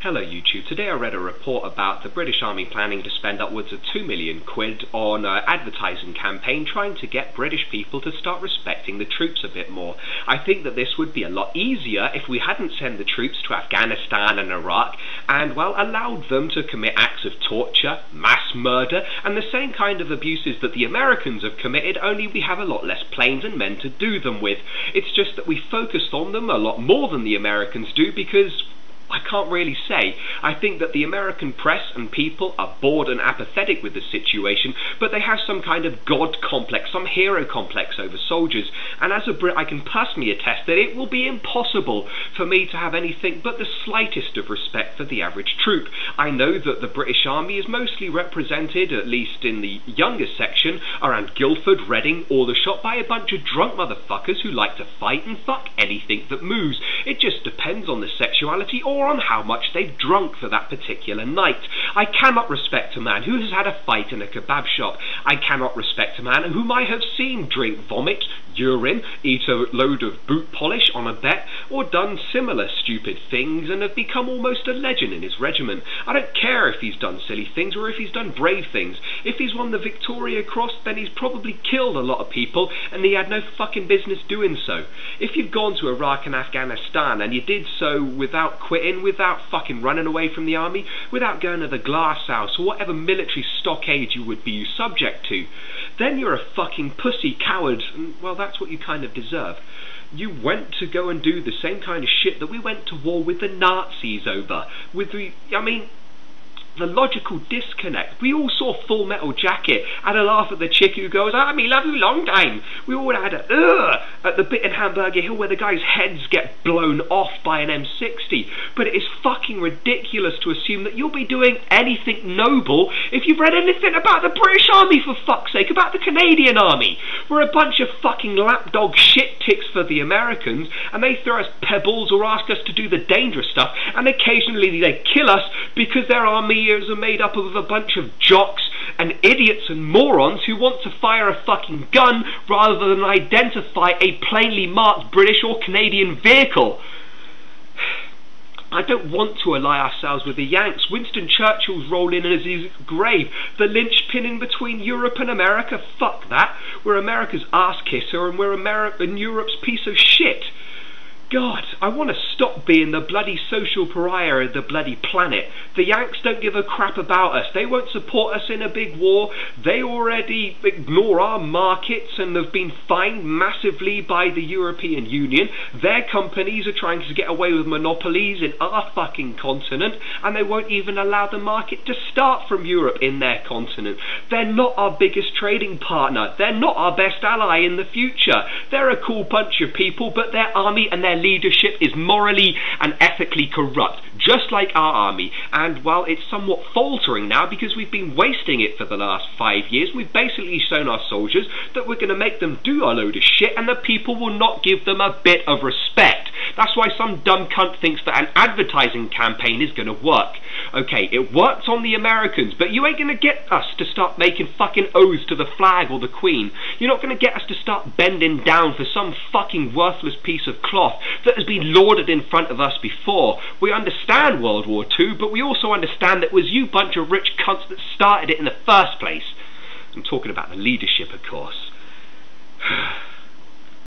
Hello YouTube. Today I read a report about the British Army planning to spend upwards of £2 million on an advertising campaign trying to get British people to start respecting the troops a bit more. I think that this would be a lot easier if we hadn't sent the troops to Afghanistan and Iraq and, well, allowed them to commit acts of torture, mass murder and the same kind of abuses that the Americans have committed, only we have a lot less planes and men to do them with. It's just that we focused on them a lot more than the Americans do because I can't really say. I think that the American press and people are bored and apathetic with the situation, but they have some kind of god complex, some hero complex over soldiers, and as a Brit I can personally attest that it will be impossible for me to have anything but the slightest of respect for the average troop. I know that the British Army is mostly represented, at least in the younger section, around Guildford, Reading, Aldershot, by a bunch of drunk motherfuckers who like to fight and fuck anything that moves. It just depends on the sexuality or on how much they've drunk for that particular night. I cannot respect a man who has had a fight in a kebab shop. I cannot respect a man whom I have seen drink vomit, urine, eat a load of boot polish on a bet, or done similar stupid things and have become almost a legend in his regiment. I don't care if he's done silly things or if he's done brave things. If he's won the Victoria Cross, then he's probably killed a lot of people and he had no fucking business doing so. If you've gone to Iraq and Afghanistan and you did so without quitting, without fucking running away from the army, without going to the glass house or whatever military stockade you would be subject to, then you're a fucking pussy coward, and well, that's what you kind of deserve. You went to go and do the same kind of shit that we went to war with the Nazis over. The logical disconnect. We all saw Full Metal Jacket, had a laugh at the chick who goes, "Army, love you long time." We all had a at the bit in Hamburger Hill where the guy's heads get blown off by an M60. But it is fucking ridiculous to assume that you'll be doing anything noble if you've read anything about the British Army, for fuck's sake, about the Canadian Army. We're a bunch of fucking lapdog shit ticks for the Americans, and they throw us pebbles or ask us to do the dangerous stuff, and occasionally they kill us because their army are made up of a bunch of jocks and idiots and morons who want to fire a fucking gun rather than identify a plainly marked British or Canadian vehicle. I don't want to ally ourselves with the Yanks. Winston Churchill's role in his grave. The linchpin in between Europe and America. Fuck that. We're America's ass kisser and we're Europe's piece of shit. God, I want to stop being the bloody social pariah of the bloody planet. The Yanks don't give a crap about us. They won't support us in a big war. They already ignore our markets and have been fined massively by the European Union. Their companies are trying to get away with monopolies in our fucking continent, and they won't even allow the market to start from Europe in their continent. They're not our biggest trading partner. They're not our best ally in the future. They're a cool bunch of people, but their army and their leadership is morally and ethically corrupt, just like our army. And while it's somewhat faltering now because we've been wasting it for the last 5 years, we've basically shown our soldiers that we're going to make them do a load of shit and the people will not give them a bit of respect. That's why some dumb cunt thinks that an advertising campaign is going to work. Okay, it worked on the Americans, but you ain't going to get us to start making fucking oaths to the flag or the Queen. You're not going to get us to start bending down for some fucking worthless piece of cloth that has been lauded in front of us before. We understand World War II, but we also understand that it was you bunch of rich cunts that started it in the first place. I'm talking about the leadership, of course.